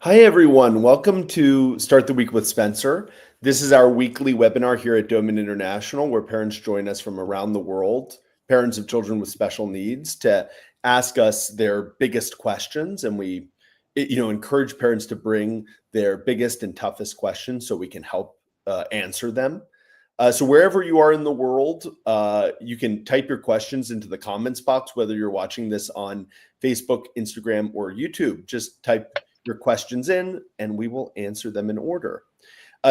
Hi, everyone. Welcome to Start the Week with Spencer. This is our weekly webinar here at Doman International, where parents join us from around the world, parents of children with special needs, to ask us their biggest questions. And we, encourage parents to bring their biggest and toughest questions so we can help answer them. So wherever you are in the world, you can type your questions into the comments box, whether you're watching this on Facebook, Instagram, or YouTube. Just type your questions in and we will answer them in order.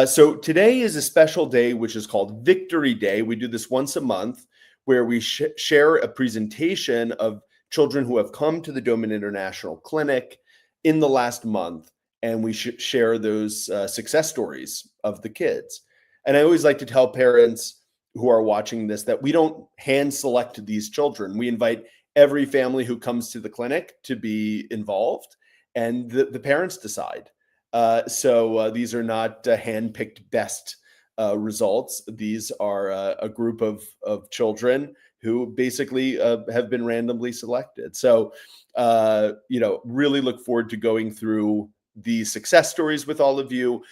So today is a special day, which is called Victory Day. We do this once a month where we share a presentation of children who have come to the Doman International Clinic in the last month, and we share those success stories of the kids. And I always like to tell parents who are watching this that we don't hand select these children. We invite every family who comes to the clinic to be involved, and the parents decide. So these are not hand-picked best results. These are a group of children who basically have been randomly selected. So, really look forward to going through the success stories with all of you.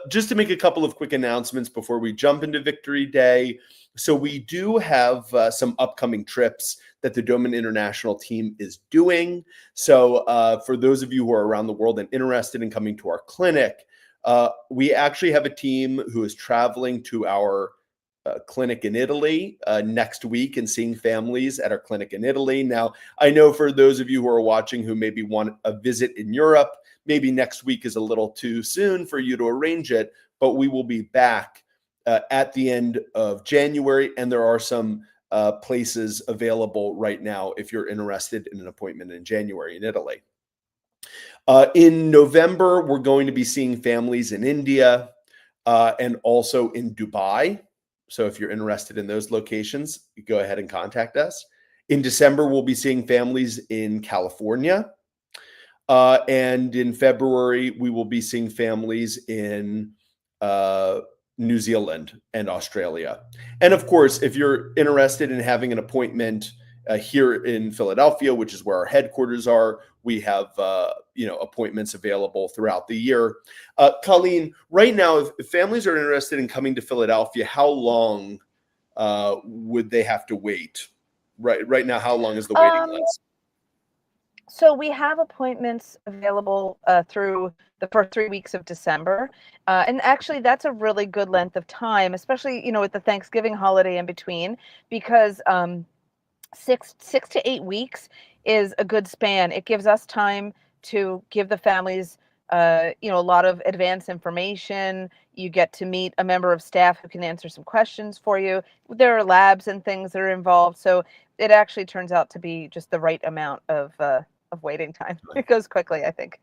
Just to make a couple of quick announcements before we jump into Victory Day. So we do have some upcoming trips that the Doman International team is doing. So for those of you who are around the world and interested in coming to our clinic, we actually have a team who is traveling to our clinic in Italy next week and seeing families at our clinic in Italy. Now, I know for those of you who are watching who maybe want a visit in Europe, maybe next week is a little too soon for you to arrange it, but we will be back at the end of January, and there are some places available right now if you're interested in an appointment in January in Italy. In November, we're going to be seeing families in India and also in Dubai. So if you're interested in those locations, go ahead and contact us. In December, we'll be seeing families in California. And in February, we will be seeing families in New Zealand and Australia. And of course, if you're interested in having an appointment here in Philadelphia, which is where our headquarters are, we have appointments available throughout the year. Colleen, right now, if families are interested in coming to Philadelphia, how long would they have to wait? Right now, how long is the waiting list? So we have appointments available through the first 3 weeks of December. And actually, that's a really good length of time, especially, with the Thanksgiving holiday in between, because 6 to 8 weeks is a good span. It gives us time to give the families, a lot of advanced information. You get to meet a member of staff who can answer some questions for you. There are labs and things that are involved. So it actually turns out to be just the right amount of waiting time. It goes quickly, I think.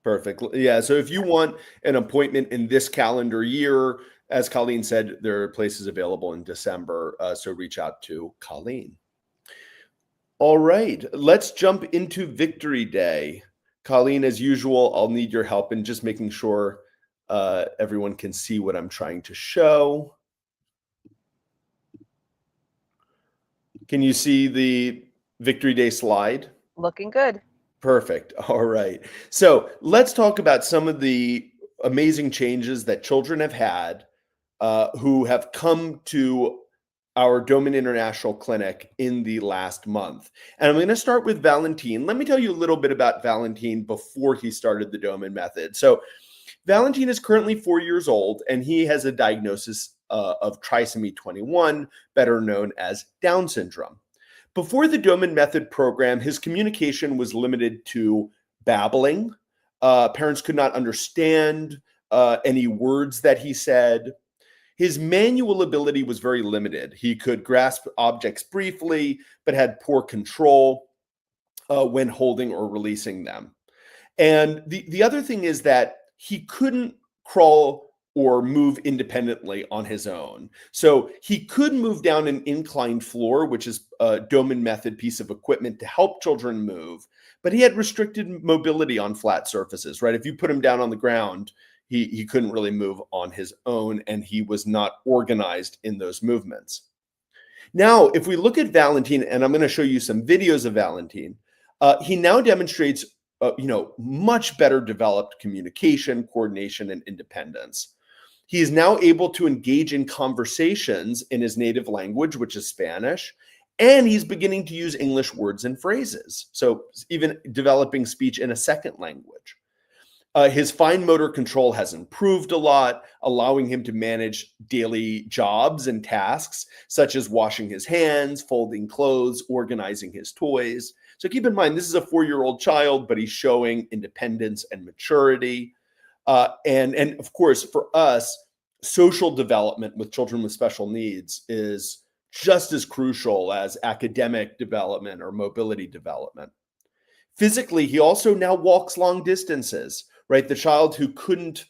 Perfect. Yeah. So if you want an appointment in this calendar year, as Colleen said, there are places available in December. So reach out to Colleen. All right. Let's jump into Victory Day. Colleen, as usual, I'll need your help in just making sure everyone can see what I'm trying to show. Can you see the Victory Day slide? Looking good. Perfect. All right. So let's talk about some of the amazing changes that children have had who have come to our Doman International Clinic in the last month. And I'm going to start with Valentin. Let me tell you a little bit about Valentin before he started the Doman Method. So Valentin is currently 4 years old, and he has a diagnosis of trisomy 21, better known as Down syndrome. Before the Doman Method program, his communication was limited to babbling. Parents could not understand any words that he said. His manual ability was very limited. He could grasp objects briefly, but had poor control when holding or releasing them. And the other thing is that he couldn't crawl or move independently on his own. So he could move down an inclined floor, which is a Doman Method piece of equipment to help children move, but he had restricted mobility on flat surfaces, right? If you put him down on the ground, he couldn't really move on his own, and he was not organized in those movements. Now, if we look at Valentin, and I'm going to show you some videos of Valentin, he now demonstrates much better developed communication, coordination, and independence. He is now able to engage in conversations in his native language, which is Spanish, and he's beginning to use English words and phrases. So even developing speech in a second language. His fine motor control has improved a lot, allowing him to manage daily jobs and tasks, such as washing his hands, folding clothes, organizing his toys. So keep in mind, this is a 4-year-old child, but he's showing independence and maturity. And of course, for us, social development with children with special needs is just as crucial as academic development or mobility development. Physically, he also now walks long distances, right? The child who couldn't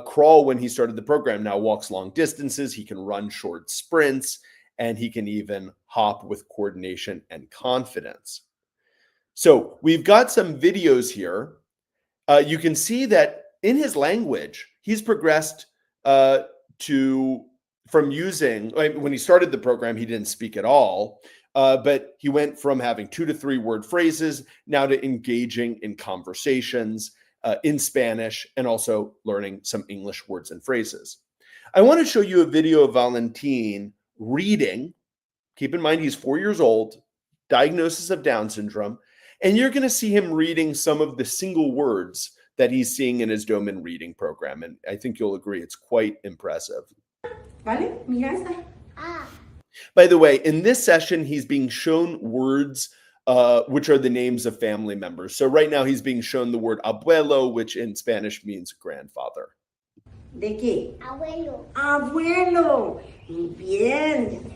crawl when he started the program now walks long distances. He can run short sprints, and he can even hop with coordination and confidence. So we've got some videos here. You can see that in his language, he's progressed from using, when he started the program, he didn't speak at all, but he went from having 2 to 3 word phrases now to engaging in conversations in Spanish and also learning some English words and phrases. I want to show you a video of Valentin reading. Keep in mind, he's 4 years old, diagnosis of Down syndrome, and you're going to see him reading some of the single words that he's seeing in his Doman reading program. And I think you'll agree it's quite impressive. Vale, mi casa. By the way, in this session, he's being shown words which are the names of family members. So right now he's being shown the word abuelo, which in Spanish means grandfather. ¿De qué? Abuelo. Abuelo. Bien.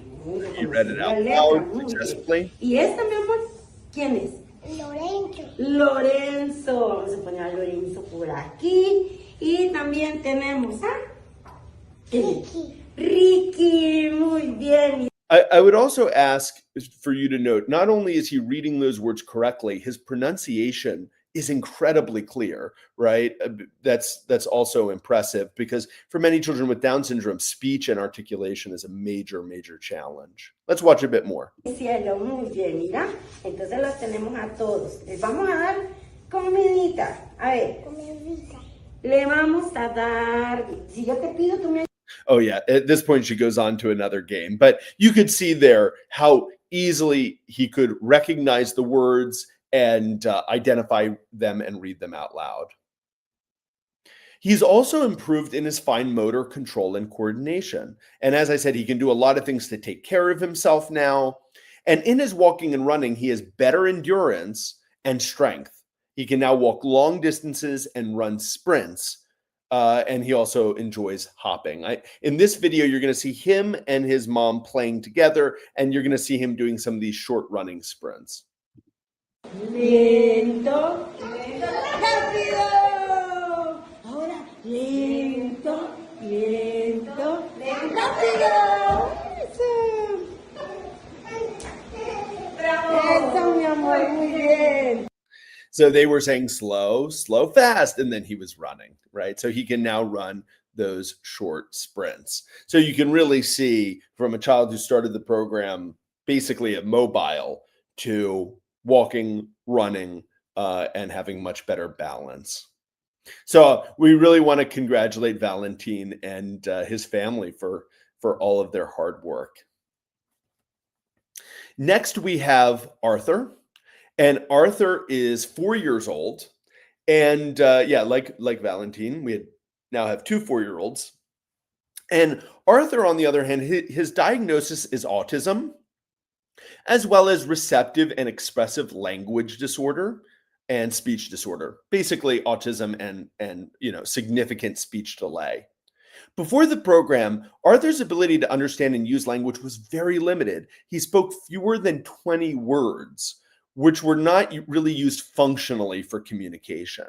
He read it out loud successfully. ¿Y esta, mi amor? ¿Quién es? Lorenzo. Lorenzo. Vamos a poner a Lorenzo por aquí. Y también tenemos a Ricky. Ricky. Muy bien. I would also ask for you to note, not only is he reading those words correctly, his pronunciation is incredibly clear, right? That's also impressive because for many children with Down syndrome, speech and articulation is a major, major challenge. Let's watch a bit more. Cielo, muy bien, mira. Entonces los tenemos a todos. Les vamos a dar comidita. A ver, Comidita. le vamos a dar. Si yo te pido, tú me. Oh yeah, at this point she goes on to another game, but you could see there how easily he could recognize the words and identify them and read them out loud. He's also improved in his fine motor control and coordination. And as I said, he can do a lot of things to take care of himself now. And in his walking and running, he has better endurance and strength. He can now walk long distances and run sprints. And he also enjoys hopping. In this video, you're going to see him and his mom playing together, and you're going to see him doing some of these short running sprints. Lento, rápido. Ahora, lento, lento, rápido. Eso, mi amor, muy bien. So they were saying slow, slow, fast, and then he was running, right? So he can now run those short sprints. So you can really see from a child who started the program basically immobile to walking, running, and having much better balance. So we really want to congratulate Valentin and his family for all of their hard work. Next, we have Arthur. And Arthur is 4 years old. And like Valentin, we now have 2 4-year-olds. And Arthur, on the other hand, his diagnosis is autism, as well as receptive and expressive language disorder and speech disorder, basically autism and significant speech delay. Before the program, Arthur's ability to understand and use language was very limited. He spoke fewer than 20 words, which were not really used functionally for communication.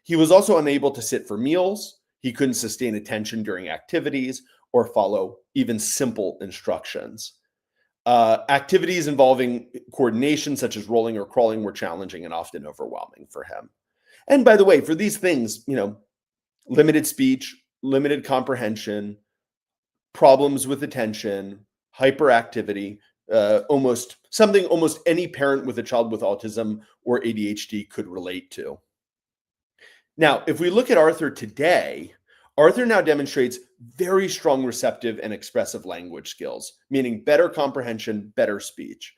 He was also unable to sit for meals. He couldn't sustain attention during activities or follow even simple instructions. Activities involving coordination, such as rolling or crawling, were challenging and often overwhelming for him. And by the way, for these things, limited speech, limited comprehension, problems with attention, hyperactivity, almost any parent with a child with autism or ADHD could relate to. Now, if we look at Arthur today, Arthur now demonstrates very strong receptive and expressive language skills, meaning better comprehension, better speech.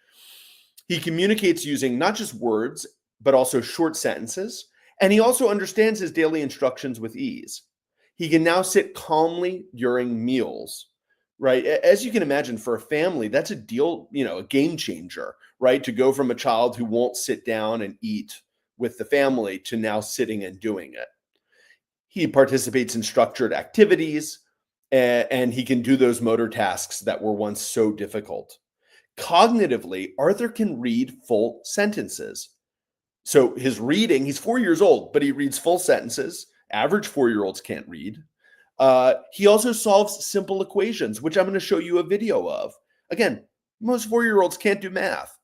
He communicates using not just words, but also short sentences, and he also understands his daily instructions with ease. He can now sit calmly during meals, right? As you can imagine, for a family, that's a game changer, right? To go from a child who won't sit down and eat with the family to now sitting and doing it. He participates in structured activities, and he can do those motor tasks that were once so difficult. Cognitively, Arthur can read full sentences. So his reading, he's 4 years old, but he reads full sentences. Average 4-year-olds can't read. He also solves simple equations, which I'm going to show you a video of. Again, most 4-year-olds can't do math.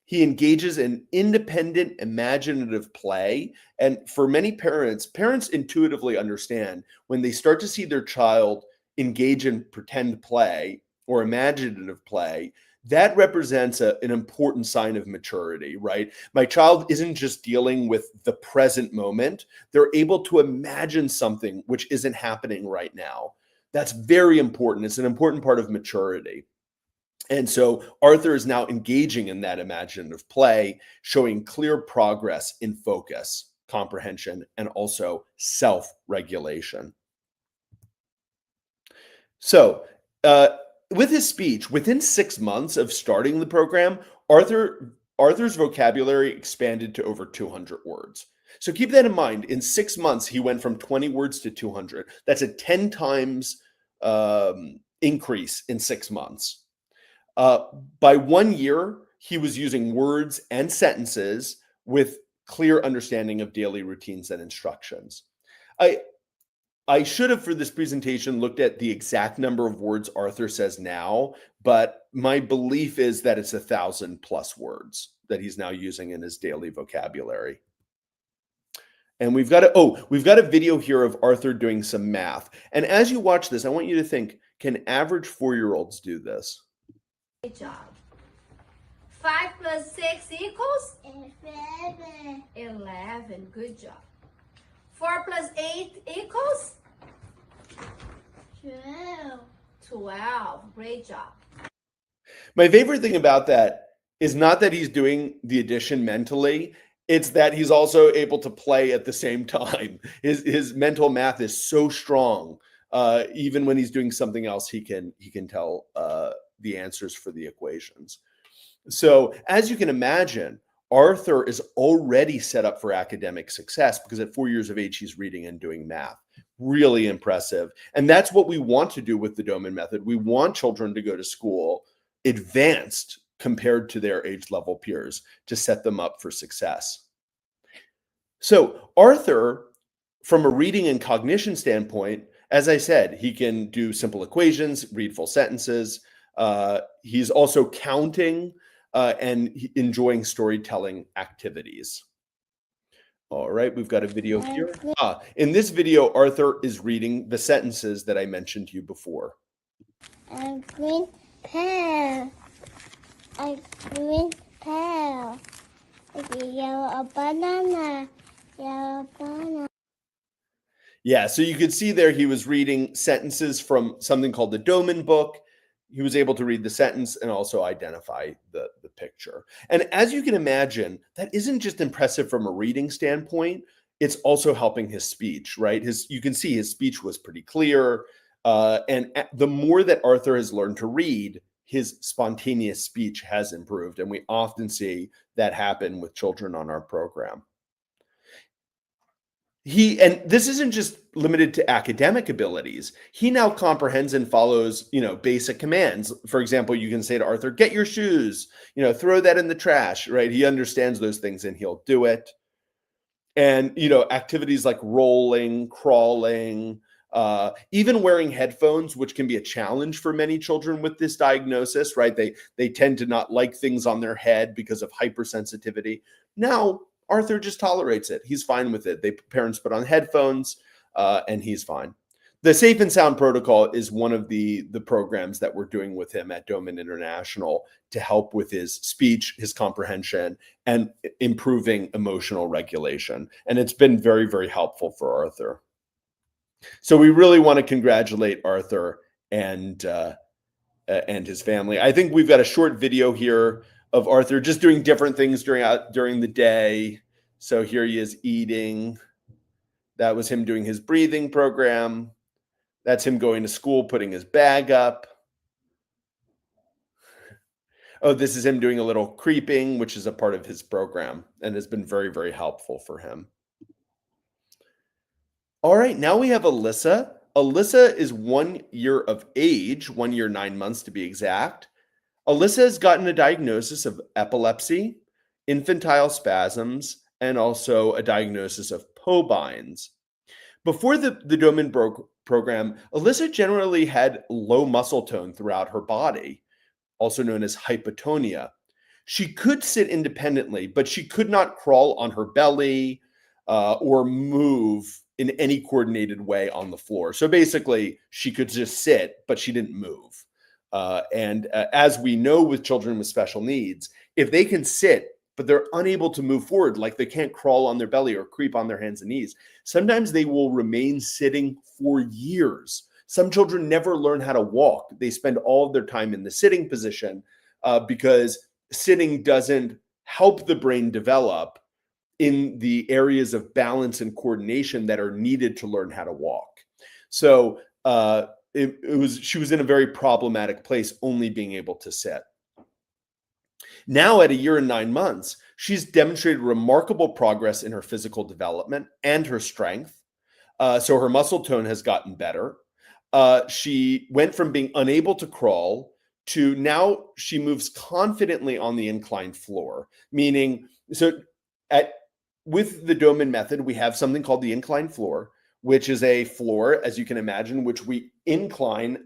He engages in independent, imaginative play. And for many parents intuitively understand when they start to see their child engage in pretend play or imaginative play, that represents an important sign of maturity, right? My child isn't just dealing with the present moment. They're able to imagine something which isn't happening right now. That's very important. It's an important part of maturity. And so Arthur is now engaging in that imaginative play, showing clear progress in focus, comprehension, and also self-regulation. So with his speech, within 6 months of starting the program, Arthur's vocabulary expanded to over 200 words. So keep that in mind. In 6 months, he went from 20 words to 200. That's a 10 times increase in 6 months. By 1 year, he was using words and sentences with clear understanding of daily routines and instructions. I should have, for this presentation, looked at the exact number of words Arthur says now, but my belief is that it's 1,000+ words that he's now using in his daily vocabulary. And we've got a video here of Arthur doing some math. And as you watch this, I want you to think, can average 4-year-olds do this? Good job. 5 plus 6 equals? 11. 11. Good job. 4 plus 8 equals? 12. 12. Great job. My favorite thing about that is not that he's doing the addition mentally. It's that he's also able to play at the same time. His mental math is so strong. Even when he's doing something else, he can tell the answers for the equations. So as you can imagine, Arthur is already set up for academic success because at 4 years of age, he's reading and doing math. Really impressive. And that's what we want to do with the Doman Method. We want children to go to school advanced compared to their age level peers to set them up for success. So Arthur, from a reading and cognition standpoint, as I said, he can do simple equations, read full sentences. He's also counting and enjoying storytelling activities. All right, we've got a video here. In this video, Arthur is reading the sentences that I mentioned to you before. A green pear. A green pear. A yellow banana. Yellow banana. Yeah, so you could see there he was reading sentences from something called the Doman book. He was able to read the sentence and also identify the picture. And as you can imagine, that isn't just impressive from a reading standpoint, it's also helping his speech, right? You can see his speech was pretty clear. And the more that Arthur has learned to read, his spontaneous speech has improved. And we often see that happen with children on our program. And this isn't just limited to academic abilities. He now comprehends and follows, basic commands. For example, you can say to Arthur, get your shoes, throw that in the trash, right? He understands those things and he'll do it. And, activities like rolling, crawling, even wearing headphones, which can be a challenge for many children with this diagnosis, right? They tend to not like things on their head because of hypersensitivity. Now, Arthur just tolerates it. He's fine with it. Parents put on headphones and he's fine. the Safe and Sound Protocol is one of the programs that we're doing with him at Doman International to help with his speech, his comprehension, and improving emotional regulation. And it's been very, very helpful for Arthur. So we really want to congratulate Arthur and his family. I think we've got a short video here of Arthur just doing different things during the day. So here he is eating. That was him doing his breathing program. That's him going to school, putting his bag up. Oh, this is him doing a little creeping, which is a part of his program and has been very, very helpful for him. All right, now we have Alyssa. Alyssa is 1 year of age, 1 year, 9 months to be exact. Alyssa has gotten a diagnosis of epilepsy, infantile spasms, and also a diagnosis of Pobines. Before the Doman program, Alyssa generally had low muscle tone throughout her body, also known as hypotonia. She could sit independently, but she could not crawl on her belly or move in any coordinated way on the floor. So basically, she could just sit, but she didn't move. As we know with children with special needs, if they can sit, but they're unable to move forward, like they can't crawl on their belly or creep on their hands and knees, sometimes they will remain sitting for years. Some children never learn how to walk. They spend all of their time in the sitting position because sitting doesn't help the brain develop in the areas of balance and coordination that are needed to learn how to walk. So she was in a very problematic place, only being able to sit. Now at 1 year and 9 months, she's demonstrated remarkable progress in her physical development and her strength. So her muscle tone has gotten better. She went from being unable to crawl to now she moves confidently on the inclined floor, meaning, with the Doman method, we have something called the inclined floor, which is a floor, as you can imagine, which we incline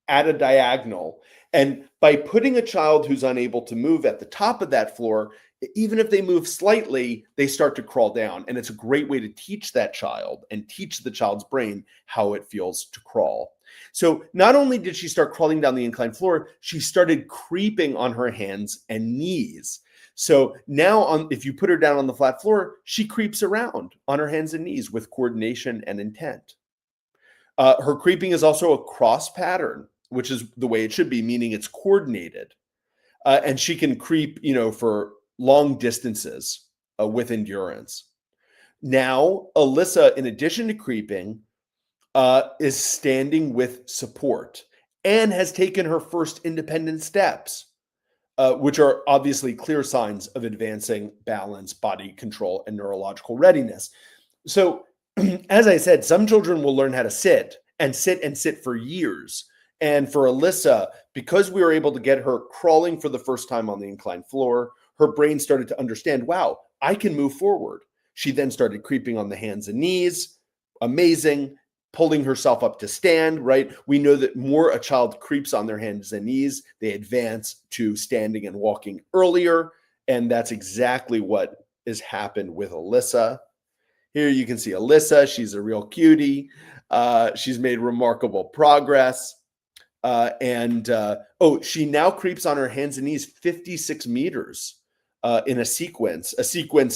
at a diagonal. And by putting a child who's unable to move at the top of that floor, even if they move slightly, they start to crawl down. And it's a great way to teach that child and teach the child's brain how it feels to crawl. So not only did she start crawling down the inclined floor, she started creeping on her hands and knees. So now if you put her down on the flat floor, she creeps around on her hands and knees with coordination and intent. Her creeping is also a cross pattern, which is the way it should be, meaning it's coordinated. And she can creep, for long distances with endurance. Now, Alyssa, in addition to creeping, is standing with support and has taken her first independent steps, which are obviously clear signs of advancing balance, body control, and neurological readiness. So, as I said, some children will learn how to sit and sit for years. And for Alyssa, because we were able to get her crawling for the first time on the inclined floor, her brain started to understand, wow, I can move forward. She then started creeping on the hands and knees. Amazing. Pulling herself up to stand, right? We know that more a child creeps on their hands and knees, they advance to standing and walking earlier. And that's exactly what has happened with Alyssa. Here you can see Alyssa. She's a real cutie. She's made remarkable progress. She now creeps on her hands and knees 56 meters in a sequence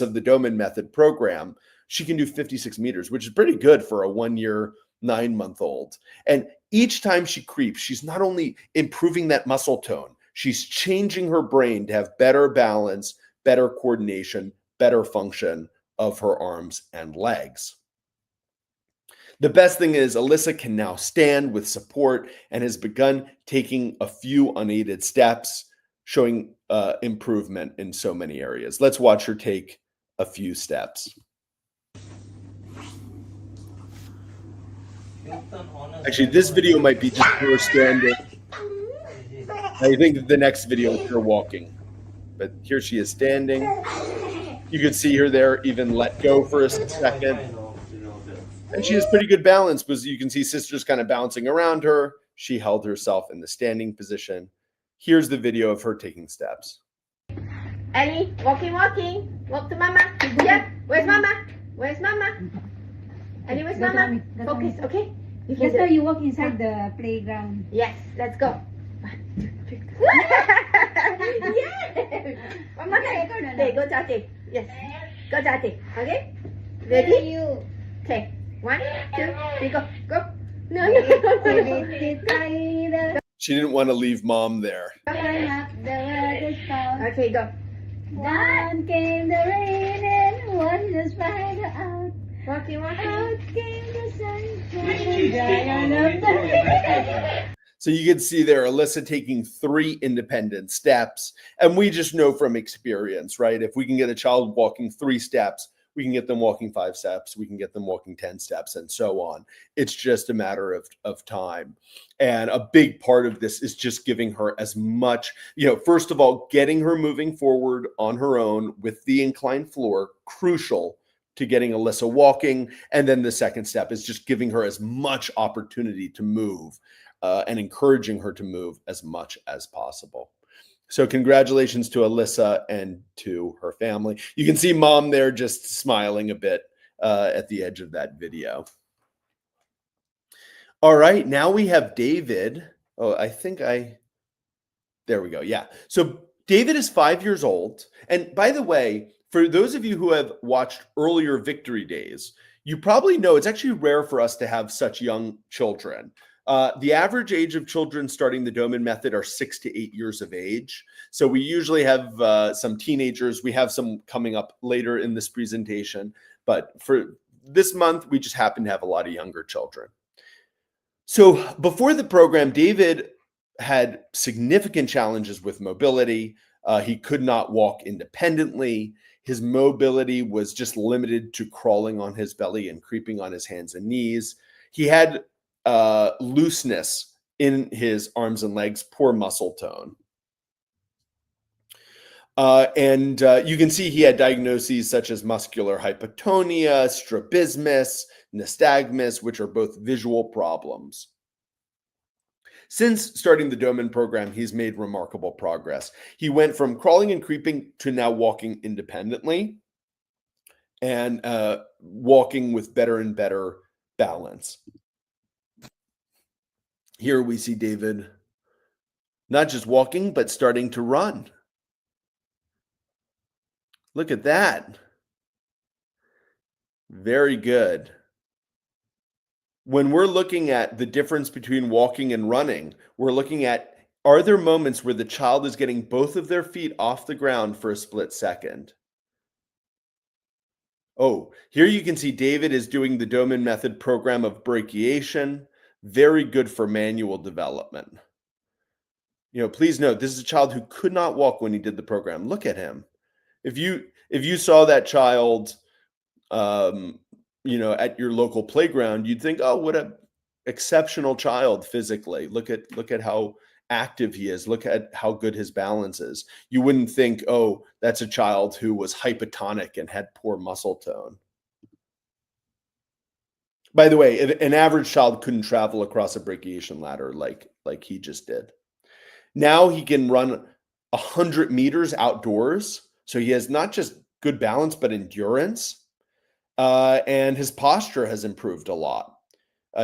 of the Doman Method program. She can do 56 meters, which is pretty good for a 1 year, 9 month old. And each time she creeps, she's not only improving that muscle tone, she's changing her brain to have better balance, better coordination, better function of her arms and legs. The best thing is Alyssa can now stand with support and has begun taking a few unaided steps, showing improvement in so many areas. Let's watch her take a few steps. Actually, this video might be just her standing. I think the next video is her walking. But here she is standing. You could see her there even let go for a second. And she has pretty good balance because you can see sisters kind of bouncing around her. She held herself in the standing position. Here's the video of her taking steps. Ellie, walking. Walk to mama. Yeah, where's mama? Where's mama? Ellie, where's mama? Focus, okay? You can That's do how it. you walk inside the playground. Yes, let's go. 1, 2, 3, go. Yes! Mama, okay, go Tati. Yes. Go Tati. Okay? Ready? Okay. 1, 2, 3, go. Go. No, no, no. She didn't want to leave mom there. Okay, go. Down came the rain and washed the spider out. Walking. Out came the sunshine. Dry all of the So you can see there, Alyssa taking 3 independent steps. And we just know from experience, right? If we can get a child walking 3 steps, we can get them walking 5 steps, we can get them walking 10 steps, and so on. It's just a matter of time. And a big part of this is just giving her as much, first of all, getting her moving forward on her own with the inclined floor, crucial to getting Alyssa walking. And then the second step is just giving her as much opportunity to move and encouraging her to move as much as possible. So congratulations to Alyssa and to her family. You can see mom there just smiling a bit at the edge of that video. All right, now we have David. Oh, there we go. Yeah. So David is 5 years old. And by the way, for those of you who have watched earlier Victory Days, you probably know it's actually rare for us to have such young children. The average age of children starting the Doman Method are 6 to 8 years of age. So we usually have some teenagers. We have some coming up later in this presentation. But for this month, we just happen to have a lot of younger children. So before the program, David had significant challenges with mobility. He could not walk independently. His mobility was just limited to crawling on his belly and creeping on his hands and knees. He had looseness in his arms and legs, poor muscle tone. And you can see he had diagnoses such as muscular hypotonia, strabismus, nystagmus, which are both visual problems. Since starting the Doman program, he's made remarkable progress. He went from crawling and creeping to now walking independently and walking with better and better balance. Here we see David not just walking, but starting to run. Look at that. Very good. When we're looking at the difference between walking and running, we're looking at, are there moments where the child is getting both of their feet off the ground for a split second? Oh, here you can see David is doing the Doman Method program of brachiation. Very good for manual development. Please note, this is a child who could not walk when he did the program. Look at him. If you saw that child, at your local playground, you'd think, oh, what a exceptional child physically. Look at how active he is. Look at how good his balance is. You wouldn't think, oh, that's a child who was hypotonic and had poor muscle tone. By the way, an average child couldn't travel across a brachiation ladder like he just did. Now he can run 100 meters outdoors. So he has not just good balance, but endurance. And his posture has improved a lot.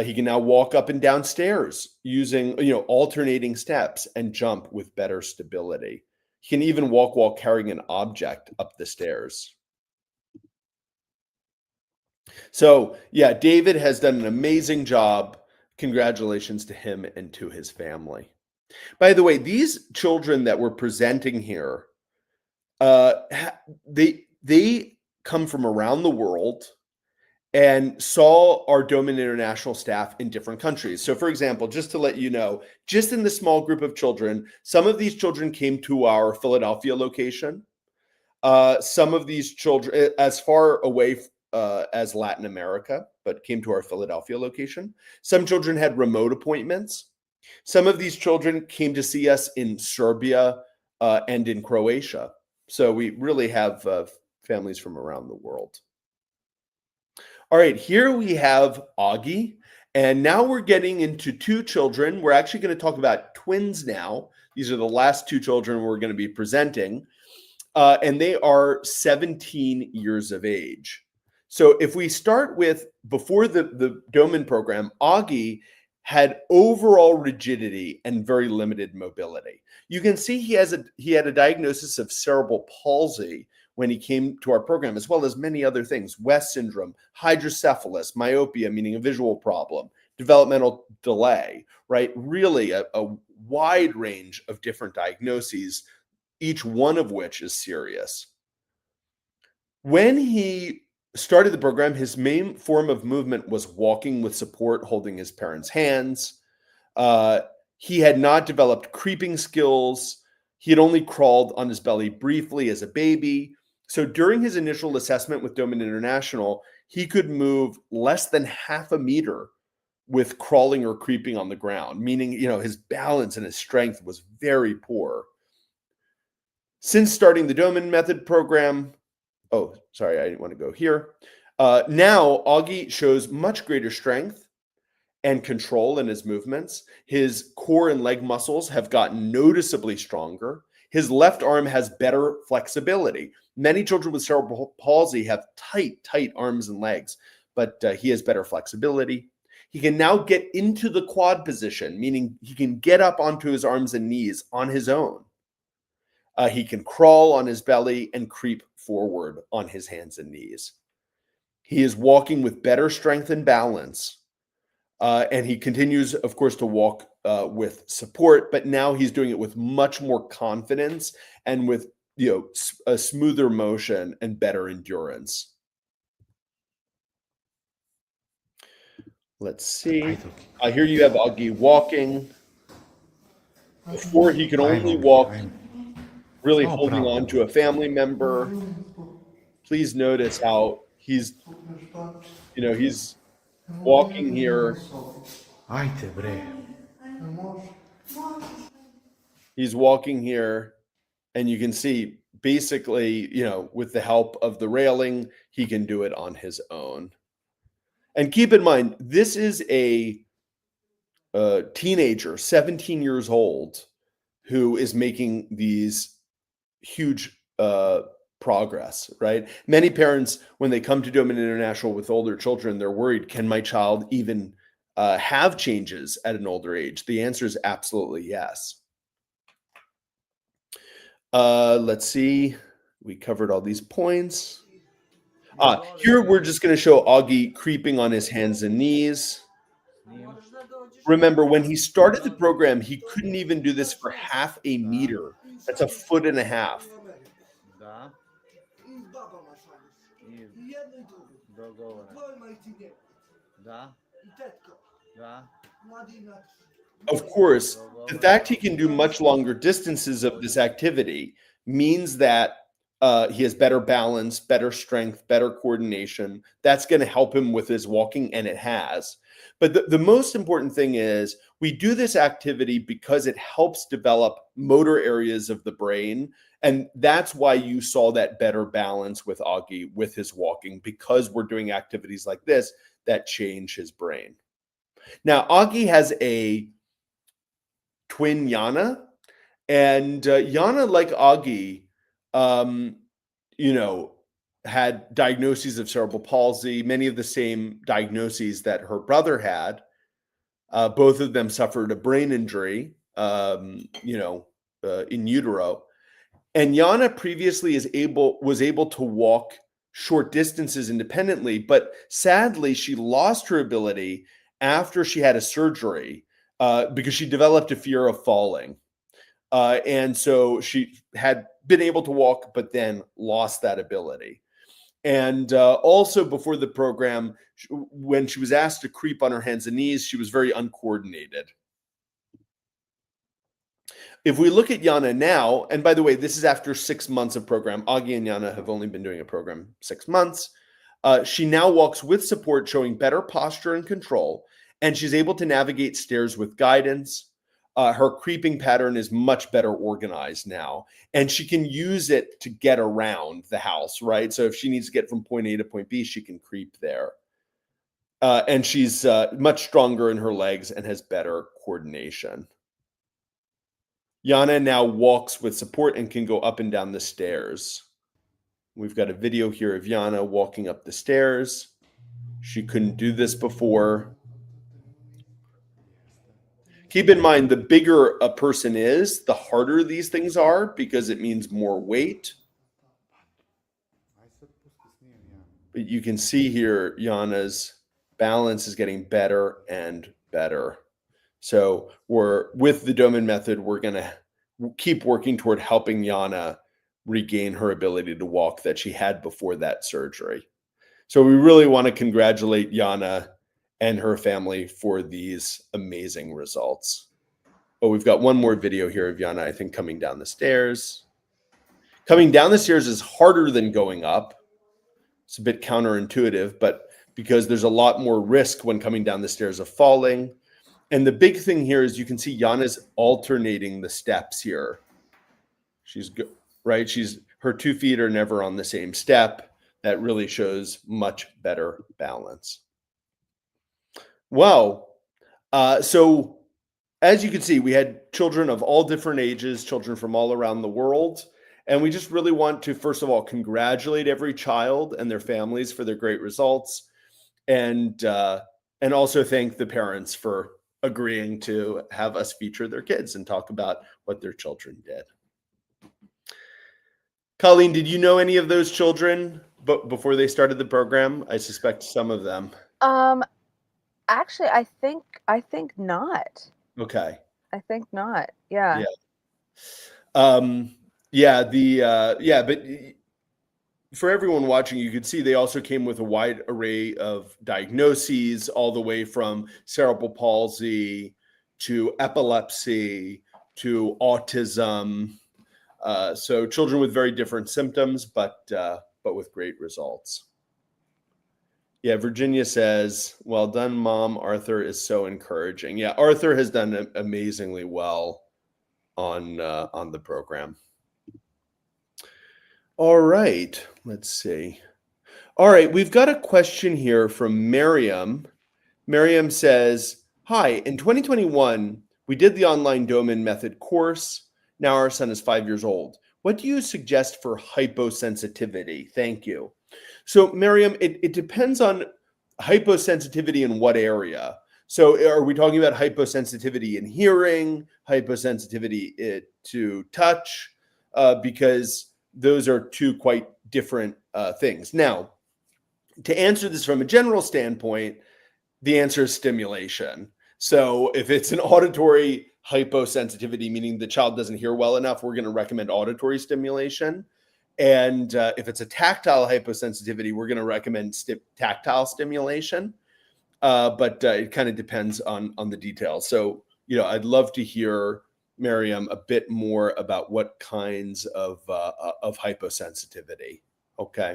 He can now walk up and down stairs using, alternating steps and jump with better stability. He can even walk while carrying an object up the stairs. So, yeah, David has done an amazing job. Congratulations to him and to his family. By the way, these children that we're presenting here, they come from around the world and saw our Doman International staff in different countries. So for example, just to let you know, just in the small group of children, some of these children came to our Philadelphia location. Some of these children as far away as Latin America, but came to our Philadelphia location. Some children had remote appointments. Some of these children came to see us in Serbia and in Croatia. So we really have families from around the world. All right, here we have Augie, and now we're getting into 2 children. We're actually going to talk about twins now. These are the last 2 children we're going to be presenting, and they are 17 years of age. So if we start with before the Doman program, Augie had overall rigidity and very limited mobility. You can see he had a diagnosis of cerebral palsy when he came to our program, as well as many other things: West syndrome, hydrocephalus, myopia, meaning a visual problem, developmental delay, right? Really a wide range of different diagnoses, each one of which is serious. When he started the program, his main form of movement was walking with support, holding his parents' hands. Uh, he had not developed creeping skills. He had only crawled on his belly briefly as a baby. So during his initial assessment with Doman International, he could move less than half a meter with crawling or creeping on the ground, meaning, his balance and his strength was very poor. Since starting the Doman Method program, oh, sorry, I didn't want to go here. Now, Augie shows much greater strength and control in his movements. His core and leg muscles have gotten noticeably stronger. His left arm has better flexibility. Many children with cerebral palsy have tight arms and legs, but he has better flexibility. He can now get into the quad position, meaning he can get up onto his arms and knees on his own. He can crawl on his belly and creep forward on his hands and knees. He is walking with better strength and balance. And he continues, of course, to walk with support, but now he's doing it with much more confidence and with a smoother motion and better endurance. Let's see. Here you have Augie walking. Before he could only walk really holding on to a family member. Please notice how he's walking here. He's walking here, and you can see basically, with the help of the railing, he can do it on his own. And keep in mind, this is a teenager, 17 years old, who is making these huge progress, right? Many parents, when they come to Doman International with older children, they're worried, can my child even have changes at an older age? The answer is absolutely yes. Let's see. We covered all these points. Here we're just going to show Augie creeping on his hands and knees. Remember, when he started the program, he couldn't even do this for half a meter. That's 1.5 feet. Of course, the fact he can do much longer distances of this activity means that he has better balance, better strength, better coordination. That's going to help him with his walking, and it has. But the most important thing is we do this activity because it helps develop motor areas of the brain. And that's why you saw that better balance with Augie with his walking, because we're doing activities like this that change his brain. Now, Augie has a twin Yana, and Yana, like Augie, had diagnoses of cerebral palsy, many of the same diagnoses that her brother had. Both of them suffered a brain injury, in utero. And Yana previously was able to walk short distances independently, but sadly, she lost her ability after she had a surgery because she developed a fear of falling. And so she had been able to walk, but then lost that ability. And also before the program, when she was asked to creep on her hands and knees, she was very uncoordinated. If we look at Yana now, and by the way, this is after 6 months of program. Augie and Yana have only been doing a program 6 months. She now walks with support, showing better posture and control, and she's able to navigate stairs with guidance. Her creeping pattern is much better organized now, and she can use it to get around the house, right? So if she needs to get from point A to point B, she can creep there. And she's much stronger in her legs and has better coordination. Yana now walks with support and can go up and down the stairs. We've got a video here of Yana walking up the stairs. She couldn't do this before. Keep in mind, the bigger a person is, the harder these things are because it means more weight. But you can see here, Yana's balance is getting better and better. So with the Doman method, we're going to keep working toward helping Yana regain her ability to walk that she had before that surgery. So we really want to congratulate Yana and her family for these amazing results. Oh, we've got one more video here of Yana, I think, coming down the stairs. Coming down the stairs is harder than going up. It's a bit counterintuitive, but because there's a lot more risk when coming down the stairs of falling. And the big thing here is you can see Yana's alternating the steps here. She's good, right? Her 2 feet are never on the same step. That really shows much better balance. Wow. So as you can see, we had children of all different ages, children from all around the world. And we just really want to, first of all, congratulate every child and their families for their great results. And also thank the parents for agreeing to have us feature their kids and talk about what their children did. Colleen, did you know any of those children before they started the program? I suspect some of them. Actually, I think not. Okay. I think not. Yeah. Yeah. But for everyone watching, you could see they also came with a wide array of diagnoses, all the way from cerebral palsy to epilepsy to autism. So children with very different symptoms, but with great results. Yeah, Virginia says, well done, Mom. Arthur is so encouraging. Yeah, Arthur has done amazingly well on the program. All right, let's see. All right, we've got a question here from Miriam. Miriam says, hi, in 2021, we did the online Doman Method course. Now our son is 5 years old. What do you suggest for hyposensitivity? Thank you. So Miriam, it depends on hyposensitivity in what area. So are we talking about hyposensitivity in hearing, hyposensitivity to touch? Because those are two quite different things. Now, to answer this from a general standpoint, the answer is stimulation. So if it's an auditory hyposensitivity, meaning the child doesn't hear well enough, we're going to recommend auditory stimulation. And if it's a tactile hyposensitivity, we're going to recommend tactile stimulation. But it kind of depends on the details. So, I'd love to hear, Miriam, a bit more about what kinds of hyposensitivity. Okay.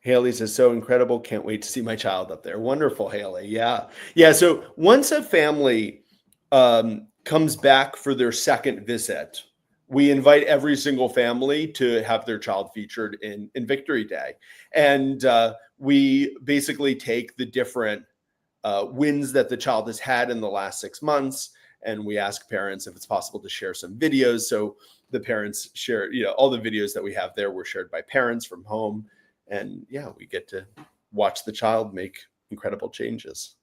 Haley says, so incredible. Can't wait to see my child up there. Wonderful, Haley. Yeah. So once a family comes back for their second visit, we invite every single family to have their child featured in Victory Day. And we basically take the different wins that the child has had in the last 6 months. And we ask parents if it's possible to share some videos. So the parents share, all the videos that we have there were shared by parents from home. And yeah, we get to watch the child make incredible changes.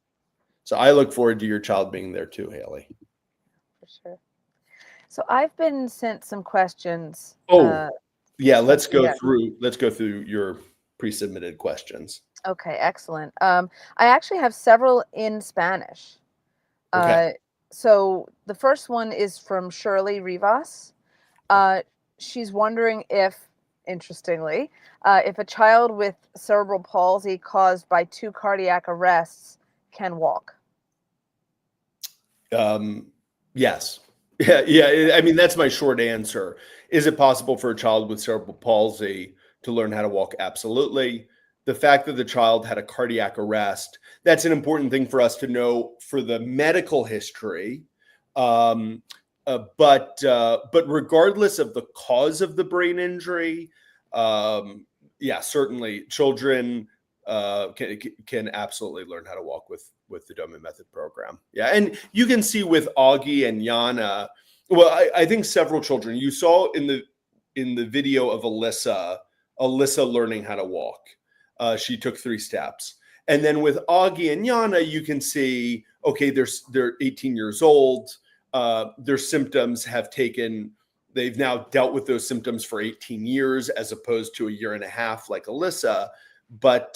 So I look forward to your child being there too, Haley. For sure. So I've been sent some questions. Let's go through your pre-submitted questions. Okay, excellent. I actually have several in Spanish. Okay. So the first one is from Shirley Rivas. She's wondering if, interestingly, if a child with cerebral palsy caused by 2 cardiac arrests can walk. Yes. Yeah. I mean, that's my short answer. Is it possible for a child with cerebral palsy to learn how to walk? Absolutely. The fact that the child had a cardiac arrest, that's an important thing for us to know for the medical history. But regardless of the cause of the brain injury, certainly children can absolutely learn how to walk with the Doman Method program. Yeah, and you can see with Augie and Yana, well, I think several children, you saw in in the video of Alyssa learning how to walk. She took 3 steps. And then with Augie and Yana, you can see, okay, they're 18 years old. Their symptoms they've now dealt with those symptoms for 18 years as opposed to a year and a half like Alyssa. But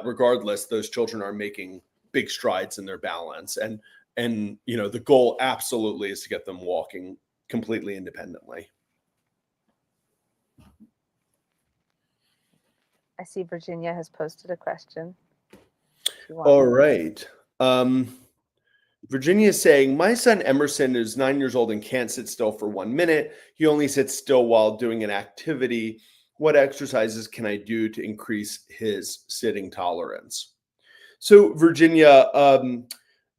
regardless, those children are making big strides in their balance. And the goal absolutely is to get them walking completely independently. I see Virginia has posted a question. All right. Virginia is saying, my son Emerson is 9 years old and can't sit still for 1 minute. He only sits still while doing an activity. What exercises can I do to increase his sitting tolerance? So, Virginia,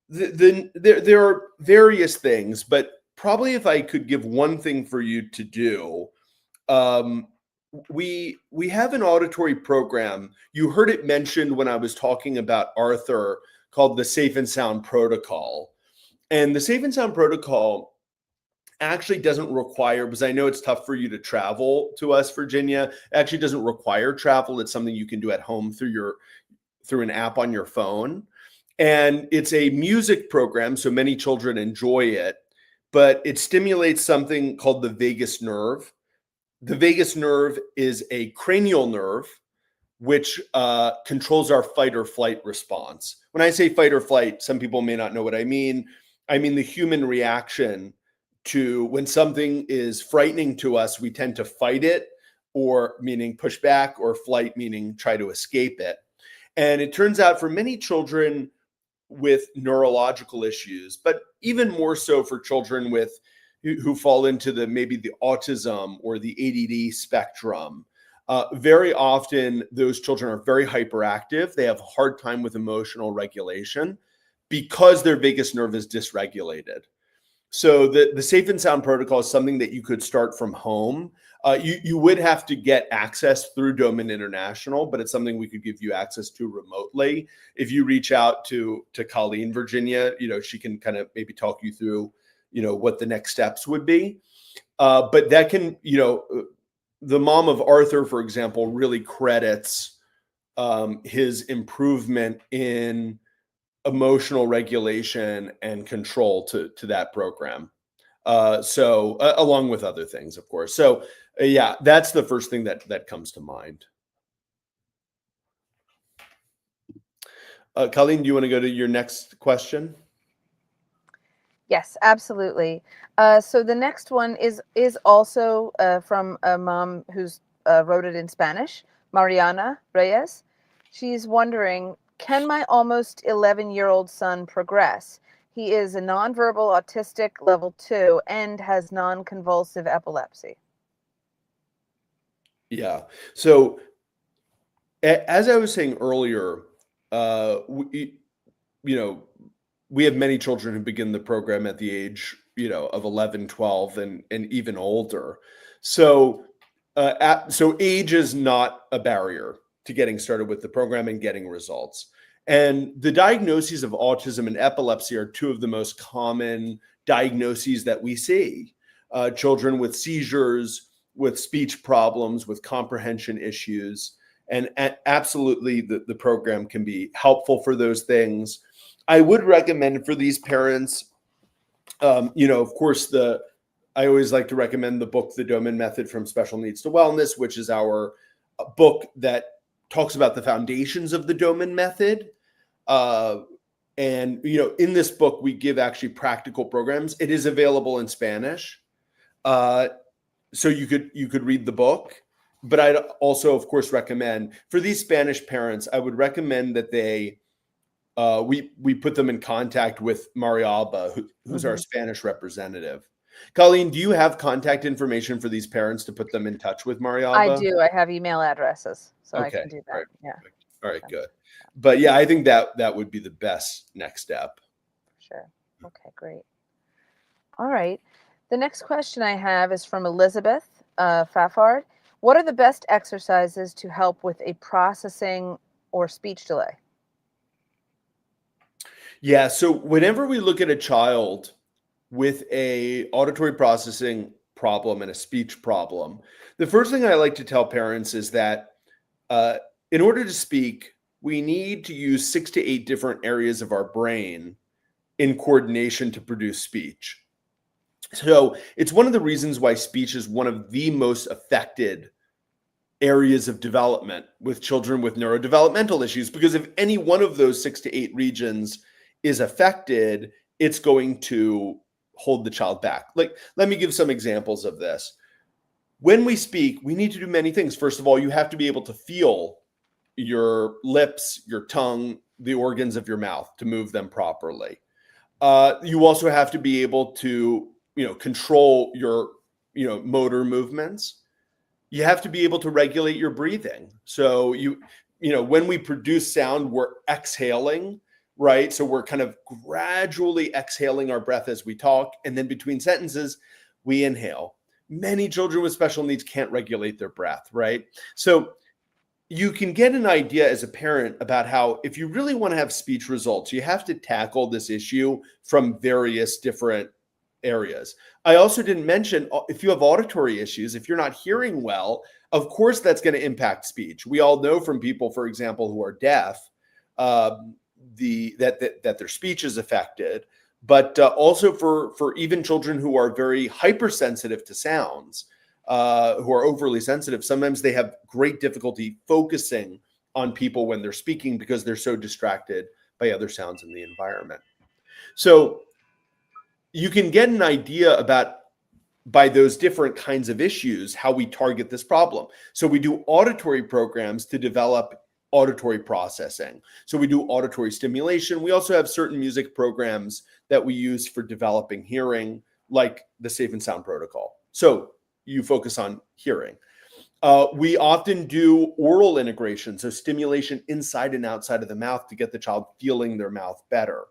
there are various things, but probably if I could give one thing for you to do, we have an auditory program. You heard it mentioned when I was talking about Arthur, called the Safe and Sound Protocol. And the Safe and Sound Protocol actually doesn't require, because I know it's tough for you to travel to us, Virginia, it actually doesn't require travel. It's something you can do at home through an app on your phone. And it's a music program, so many children enjoy it, but it stimulates something called the vagus nerve. The vagus nerve is a cranial nerve, which controls our fight or flight response. When I say fight or flight, some people may not know what I mean. I mean the human reaction to when something is frightening to us, we tend to fight it, or meaning push back, or flight, meaning try to escape it. And it turns out for many children with neurological issues, but even more so for children who fall into maybe the autism or the ADD spectrum, very often those children are very hyperactive. They have a hard time with emotional regulation because their vagus nerve is dysregulated. So the Safe and Sound Protocol is something that you could start from home. You would have to get access through Doman International, but it's something we could give you access to remotely. If you reach out to Colleen, Virginia, she can kind of maybe talk you through, what the next steps would be. But that can, the mom of Arthur, for example, really credits his improvement in emotional regulation and control to that program. So along with other things, of course. So yeah, that's the first thing that comes to mind. Colleen, do you want to go to your next question? Yes, absolutely. So the next one is also from a mom who's wrote it in Spanish, Mariana Reyes. She's wondering, can my almost 11-year-old son progress? He is a nonverbal autistic level 2 and has non-convulsive epilepsy. Yeah. So as I was saying earlier, we have many children who begin the program at the age, of 11, 12, and even older. So age is not a barrier to getting started with the program and getting results. And the diagnoses of autism and epilepsy are two of the most common diagnoses that we see. Children with seizures, with speech problems, with comprehension issues. And absolutely, the program can be helpful for those things. I would recommend for these parents, of course, I always like to recommend the book, The Doman Method from Special Needs to Wellness, which is our book that talks about the foundations of the Doman Method. And, in this book, we give actually practical programs. It is available in Spanish. So you could read the book. But I'd also, of course, recommend for these Spanish parents, I would recommend that we put them in contact with Marialba, who's our Spanish representative. Colleen, do you have contact information for these parents to put them in touch with Marialba? I do. I have email addresses, so Okay. I can do that. All right. Yeah. All right, good. But yeah, I think that would be the best next step. Sure. Okay, great. All right. The next question I have is from Elizabeth Fafard. What are the best exercises to help with a processing or speech delay? Yeah, so whenever we look at a child with a auditory processing problem and a speech problem. The first thing I like to tell parents is that in order to speak, we need to use 6 to 8 different areas of our brain in coordination to produce speech. So it's one of the reasons why speech is one of the most affected areas of development with children with neurodevelopmental issues, because if any one of those 6 to 8 regions is affected, it's going to hold the child back. Like, let me give some examples of this. When we speak, we need to do many things. First of all, you have to be able to feel your lips, your tongue, the organs of your mouth to move them properly. You also have to be able to, control your, motor movements. You have to be able to regulate your breathing. So when we produce sound, we're exhaling, right? So we're kind of gradually exhaling our breath as we talk. And then between sentences, we inhale. Many children with special needs can't regulate their breath, right? So you can get an idea as a parent about how, if you really want to have speech results, you have to tackle this issue from various different areas. I also didn't mention, if you have auditory issues, if you're not hearing well, of course that's going to impact speech. We all know from people, for example, who are deaf, that their speech is affected, but also for even children who are very hypersensitive to sounds, who are overly sensitive, sometimes they have great difficulty focusing on people when they're speaking because they're so distracted by other sounds in the environment. So you can get an idea about, by those different kinds of issues, how we target this problem. So we do auditory programs to develop auditory processing. So we do auditory stimulation. We also have certain music programs that we use for developing hearing, like the Safe and Sound Protocol. So you focus on hearing. We often do oral integration, so stimulation inside and outside of the mouth to get the child feeling their mouth better.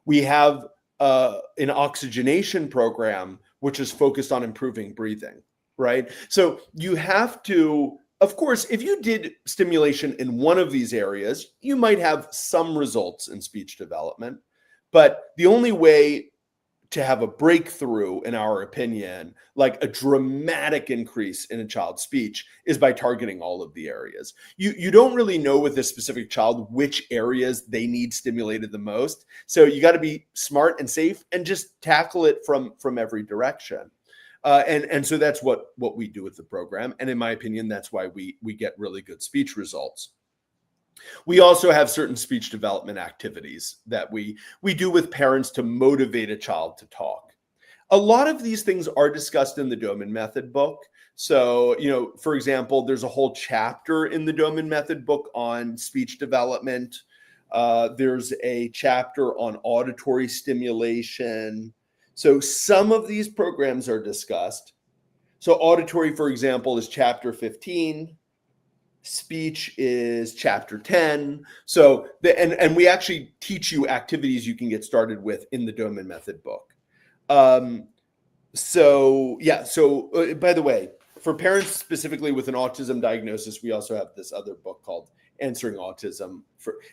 We have an oxygenation program, which is focused on improving breathing, right? So you have to, of course, if you did stimulation in one of these areas, you might have some results in speech development. But the only way to have a breakthrough, in our opinion, like a dramatic increase in a child's speech, is by targeting all of the areas. You don't really know with this specific child which areas they need stimulated the most. So you got to be smart and safe and just tackle it from every direction. And so that's what we do with the program. And in my opinion, that's why we get really good speech results. We also have certain speech development activities that we do with parents to motivate a child to talk. A lot of these things are discussed in the Doman Method book. So, for example, there's a whole chapter in the Doman Method book on speech development. There's a chapter on auditory stimulation. So some of these programs are discussed. So auditory, for example, is chapter 15. Speech is chapter 10. So and we actually teach you activities you can get started with in the Doman Method book. So by the way, for parents specifically with an autism diagnosis, we also have this other book called Answering Autism.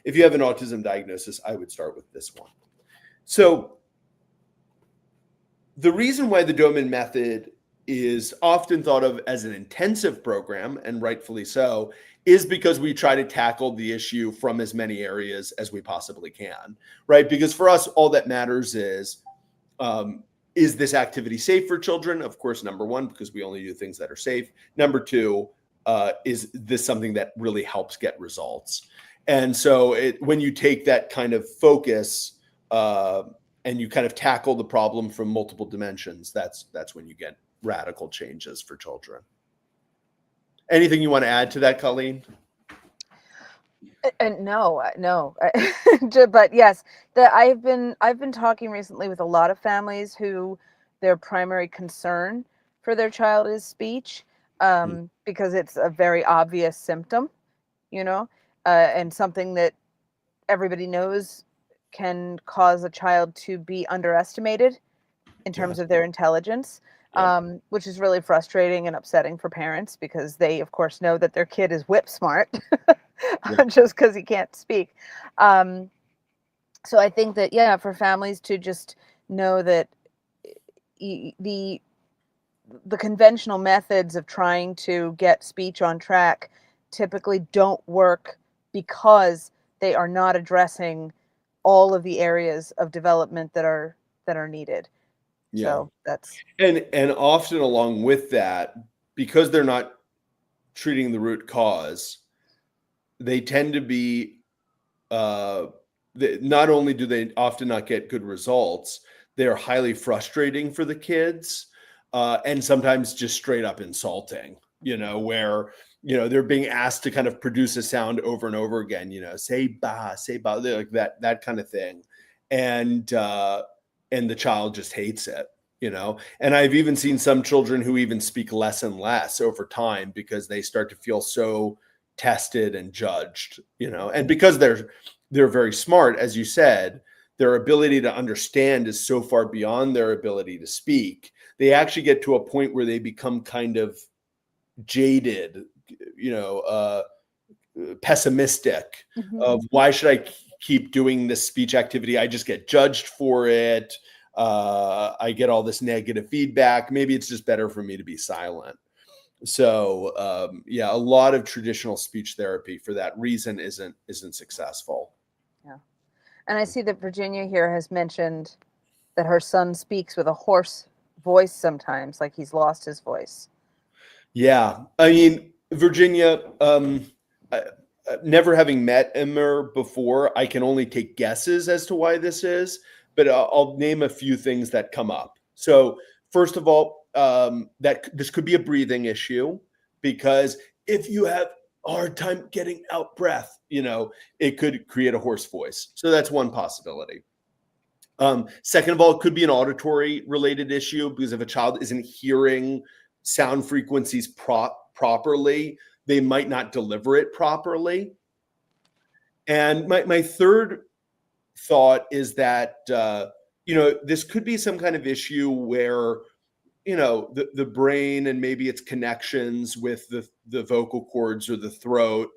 If you have an autism diagnosis, I would start with this one. So the reason why the Doman Method is often thought of as an intensive program, and rightfully so, is because we try to tackle the issue from as many areas as we possibly can, right? Because for us, all that matters is this activity safe for children? Of course, number one, because we only do things that are safe. Number two, is this something that really helps get results? And so when you take that kind of focus and you kind of tackle the problem from multiple dimensions, that's when you get radical changes for children. Anything you want to add to that, Colleen? No, but yes, I've been talking recently with a lot of families who their primary concern for their child is speech, because it's a very obvious symptom, and something that everybody knows can cause a child to be underestimated in terms of their intelligence. Which is really frustrating and upsetting for parents, because they, of course, know that their kid is whip smart just because he can't speak. So I think that, for families to just know that the the conventional methods of trying to get speech on track typically don't work because they are not addressing all of the areas of development that are needed. Yeah. So that's And often along with that, because they're not treating the root cause, they tend to be not only do they often not get good results, they are highly frustrating for the kids, and sometimes just straight up insulting, where, they're being asked to kind of produce a sound over and over again, say ba, like that kind of thing. And the child just hates it, and I've even seen some children who even speak less and less over time because they start to feel so tested and judged, and because they're very smart, as you said, their ability to understand is so far beyond their ability to speak. They actually get to a point where they become kind of jaded, pessimistic of why should I keep doing this speech activity? I just get judged for it. I get all this negative feedback. Maybe it's just better for me to be silent. So a lot of traditional speech therapy for that reason isn't successful. Yeah. And I see that Virginia here has mentioned that her son speaks with a hoarse voice sometimes, like he's lost his voice. Yeah. I mean, Virginia, never having met Emmer before, I can only take guesses as to why this is, but I'll name a few things that come up. So first of all, that this could be a breathing issue, because if you have a hard time getting out breath, it could create a hoarse voice. So that's one possibility. Second of all, it could be an auditory related issue, because if a child isn't hearing sound frequencies properly, they might not deliver it properly. And my third thought is that, this could be some kind of issue where, the brain and maybe its connections with the vocal cords or the throat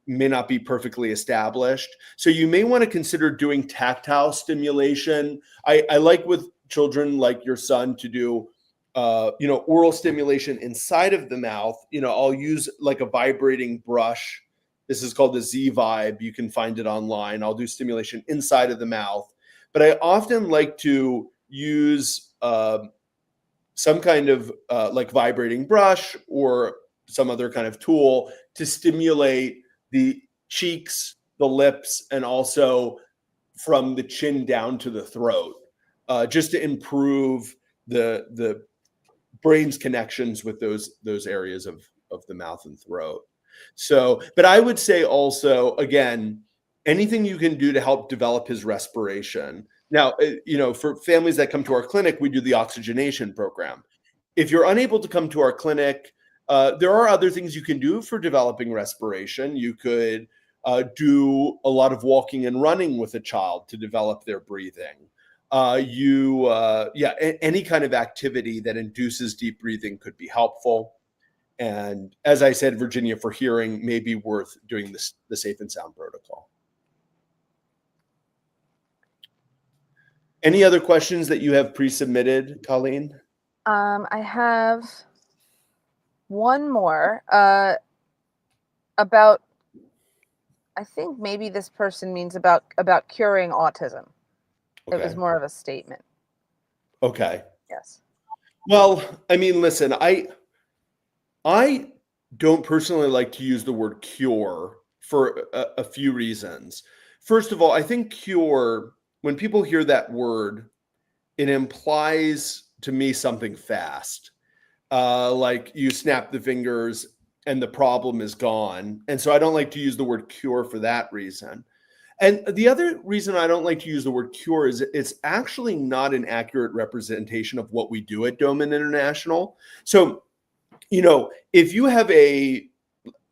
may not be perfectly established. So you may want to consider doing tactile stimulation. I like with children like your son to do, oral stimulation inside of the mouth. I'll use like a vibrating brush. This is called the Z-Vibe. You can find it online. I'll do stimulation inside of the mouth. But I often like to use some kind of like vibrating brush or some other kind of tool to stimulate the cheeks, the lips, and also from the chin down to the throat, just to improve the brain's connections with those areas of the mouth and throat. So, but I would say also, again, anything you can do to help develop his respiration. Now, for families that come to our clinic, we do the oxygenation program. If you're unable to come to our clinic, there are other things you can do for developing respiration. You could do a lot of walking and running with a child to develop their breathing. Any kind of activity that induces deep breathing could be helpful. And as I said, Virginia, for hearing, may be worth doing the Safe and Sound protocol. Any other questions that you have pre-submitted, Colleen? I have one more about, I think maybe this person means about curing autism. Okay. It was more of a statement. Okay. Yes. Well, I mean, listen, I don't personally like to use the word cure for a few reasons. First of all, I think cure, when people hear that word, it implies to me something fast, like you snap the fingers and the problem is gone. And so I don't like to use the word cure for that reason. And the other reason I don't like to use the word cure is it's actually not an accurate representation of what we do at Doman International. So, if you have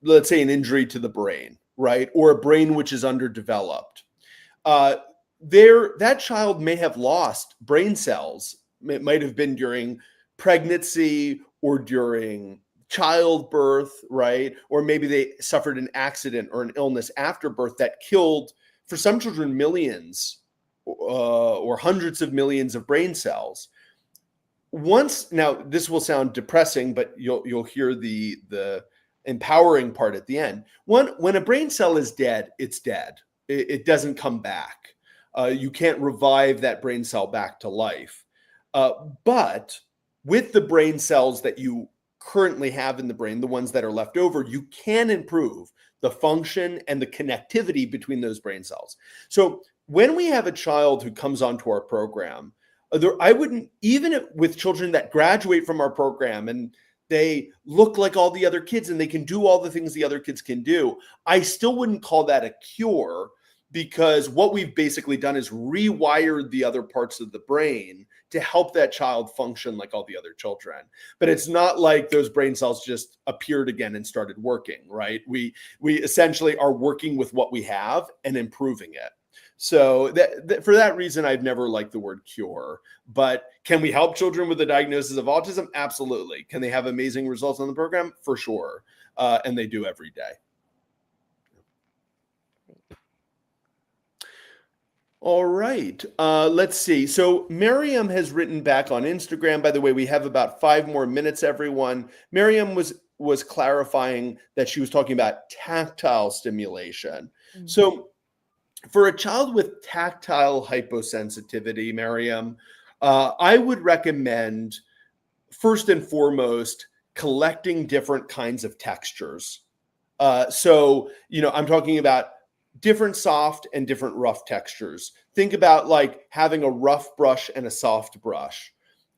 let's say an injury to the brain, right? Or a brain which is underdeveloped, that child may have lost brain cells. It might have been during pregnancy or during childbirth, right? Or maybe they suffered an accident or an illness after birth that killed, for some children, millions or hundreds of millions of brain cells. now this will sound depressing, but you'll hear the empowering part at the end. When a brain cell is dead, it's dead. It doesn't come back. You can't revive that brain cell back to life. But with the brain cells that you currently have in the brain, the ones that are left over, you can improve the function and the connectivity between those brain cells. So when we have a child who comes onto our program, I wouldn't, even with children that graduate from our program and they look like all the other kids and they can do all the things the other kids can do, I still wouldn't call that a cure, because what we've basically done is rewired the other parts of the brain to help that child function like all the other children. But it's not like those brain cells just appeared again and started working, right? We essentially are working with what we have and improving it. So for that reason, I've never liked the word cure. But can we help children with a diagnosis of autism? Absolutely. Can they have amazing results on the program? For sure. And they do every day. All right. Let's see. So Miriam has written back on Instagram. By the way, we have about 5 more minutes, everyone. Miriam was clarifying that she was talking about tactile stimulation. Mm-hmm. So for a child with tactile hyposensitivity, Miriam, I would recommend, first and foremost, collecting different kinds of textures. So, I'm talking about different soft and different rough textures. Think about like having a rough brush and a soft brush.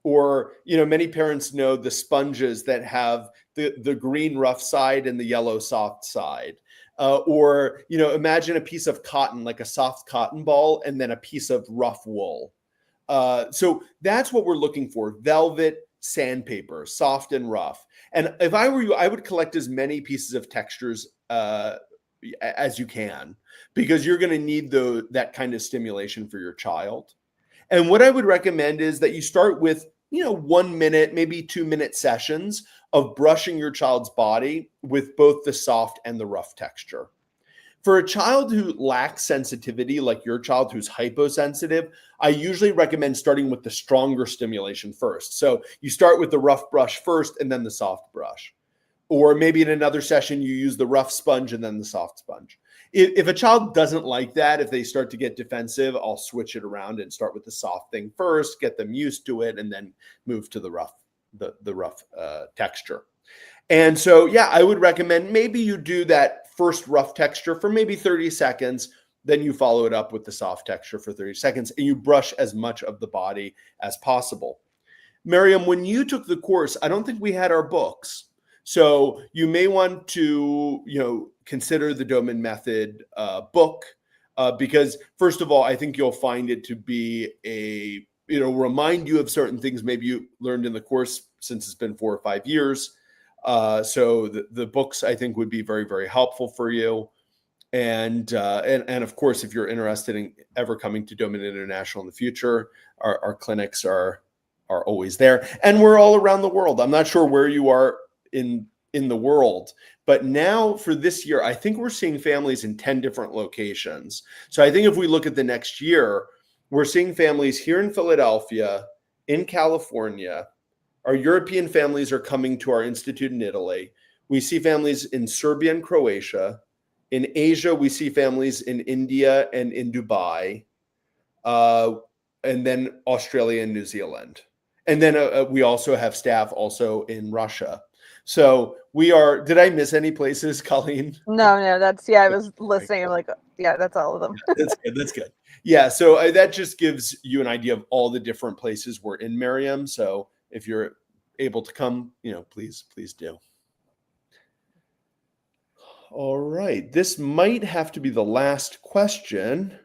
Or, many parents know the sponges that have the green rough side and the yellow soft side. Or imagine a piece of cotton, like a soft cotton ball, and then a piece of rough wool. So that's what we're looking for: velvet, sandpaper, soft and rough. And if I were you, I would collect as many pieces of textures as you can, because you're going to need that kind of stimulation for your child. And what I would recommend is that you start with 1 minute, maybe 2-minute sessions of brushing your child's body with both the soft and the rough texture. For a child who lacks sensitivity, like your child who's hyposensitive, I usually recommend starting with the stronger stimulation first. So you start with the rough brush first and then the soft brush. Or maybe in another session, you use the rough sponge and then the soft sponge. If a child doesn't like that, if they start to get defensive, I'll switch it around and start with the soft thing first, get them used to it, and then move to the rough texture. And so, I would recommend maybe you do that first rough texture for maybe 30 seconds. Then you follow it up with the soft texture for 30 seconds, and you brush as much of the body as possible. Miriam, when you took the course, I don't think we had our books. So you may want to, consider the Doman Method book, because first of all, I think you'll find it to be remind you of certain things maybe you learned in the course, since it's been 4 or 5 years. So the books, I think, would be very, very helpful for you. And of course, if you're interested in ever coming to Doman International in the future, our clinics are always there, and we're all around the world. I'm not sure where you are in the world, but now for this year, I think we're seeing families in 10 different locations. So I think if we look at the next year, we're seeing families here in Philadelphia, in California. Our European families are coming to our institute in Italy. We see families in Serbia and Croatia. In Asia, we see families in India and in Dubai, and then Australia and New Zealand. And then we also have staff also in Russia. So we are, did I miss any places, Colleen? No, I was listening. I'm like, that's all of them. That's good. Yeah. So that just gives you an idea of all the different places we're in, Miriam. So if you're able to come, please do. All right. This might have to be the last question.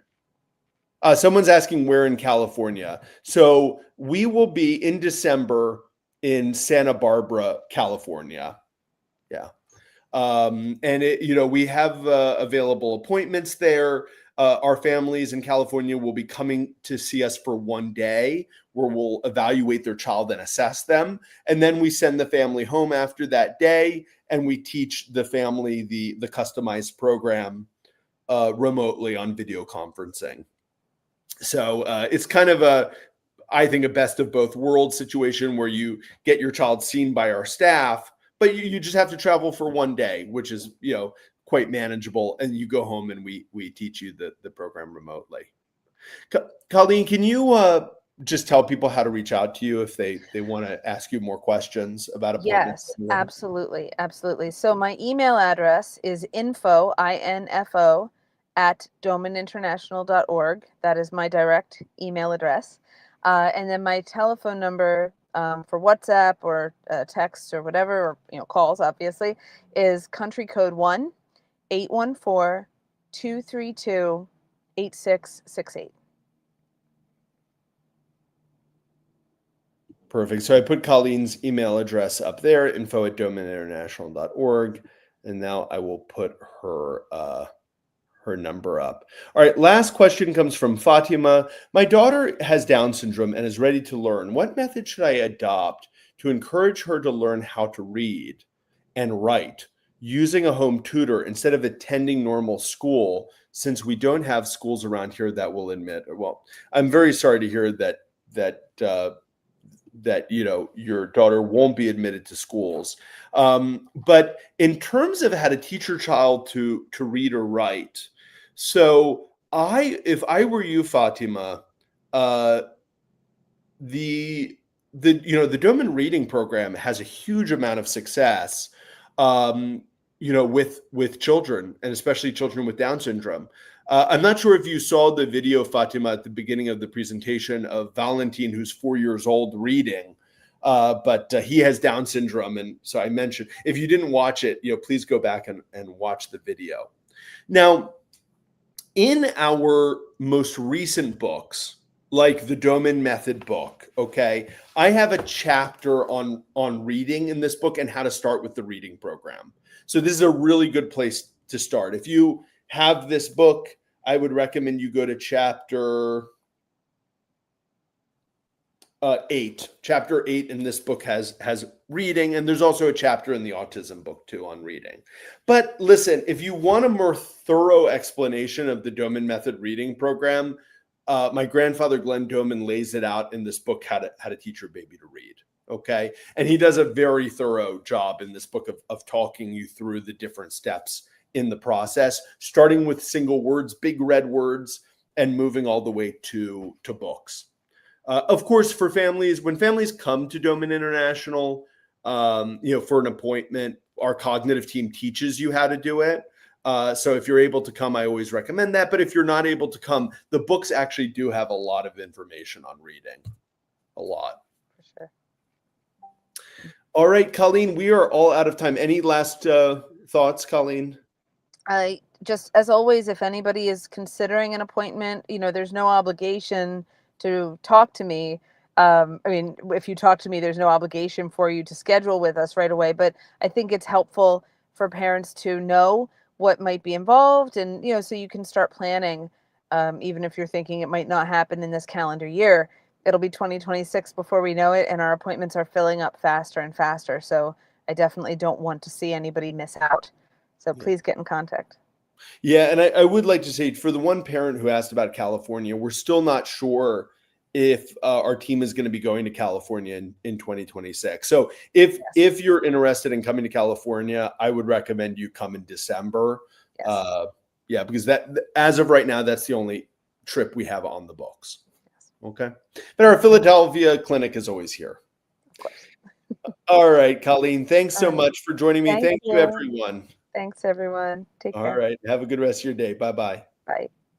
Someone's asking where in California. So we will be in December in Santa Barbara, California. Yeah. And we have available appointments there. Our families in California will be coming to see us for 1 day, where we'll evaluate their child and assess them. And then we send the family home after that day, and we teach the family the customized program remotely on video conferencing. So it's kind of I think, a best of both worlds situation where you get your child seen by our staff, but you just have to travel for one day, which is, quite manageable. And you go home and we teach you the program remotely. Colleen, can you just tell people how to reach out to you if they want to ask you more questions about appointments? Yes, absolutely. Absolutely. So my email address is info, I-N-F-O, at domaninternational.org. That is my direct email address. And then my telephone number for WhatsApp or text or whatever, or calls, obviously, is country code 1-814-232-8668. Perfect. So I put Colleen's email address up there, info@domaninternational.org. And now I will put her number up. All right. Last question comes from Fatima. My daughter has Down syndrome and is ready to learn. What method should I adopt to encourage her to learn how to read and write using a home tutor instead of attending normal school, since we don't have schools around here that will admit? Well, I'm very sorry to hear that your daughter won't be admitted to schools. But in terms of how to teach your child to read or write, so if I were you, Fatima, the Doman reading program has a huge amount of success, with children, and especially children with Down syndrome. I'm not sure if you saw the video, Fatima, at the beginning of the presentation of Valentin, who's 4 years old, reading, but he has Down syndrome. And so I mentioned, if you didn't watch it, please go back and watch the video. Now, in our most recent books, like the Doman Method book, okay, I have a chapter on reading in this book and how to start with the reading program. So this is a really good place to start. If you have this book, I would recommend you go to chapter 8. Chapter 8 in this book has reading, and there's also a chapter in the autism book too on reading. But listen, if you want a more thorough explanation of the Doman Method reading program, my grandfather Glenn Doman lays it out in this book, how to teach your baby to read. Okay, and he does a very thorough job in this book of talking you through the different steps in the process, starting with single words, big red words, and moving all the way to books. Of course, for families, when families come to Doman International, for an appointment, our cognitive team teaches you how to do it. So if you're able to come, I always recommend that. But if you're not able to come, the books actually do have a lot of information on reading. A lot. For sure. All right, Colleen, we are all out of time. Any last thoughts, Colleen? Just as always, if anybody is considering an appointment, there's no obligation to talk to me. If you talk to me, there's no obligation for you to schedule with us right away. But I think it's helpful for parents to know what might be involved, and so you can start planning. Even if you're thinking it might not happen in this calendar year, it'll be 2026 before we know it, and our appointments are filling up faster and faster. So I definitely don't want to see anybody miss out. So please get in contact. Yeah, and I would like to say, for the one parent who asked about California, we're still not sure if our team is going to be going to California in 2026. So if you're interested in coming to California, I would recommend you come in December. Yes. Because that, as of right now, that's the only trip we have on the books. Yes. Okay. But our Philadelphia clinic is always here. Of course. All right, Colleen, thanks so much for joining me. Thank you, everyone. Thanks, everyone. Take care. All right. Have a good rest of your day. Bye-bye. Bye.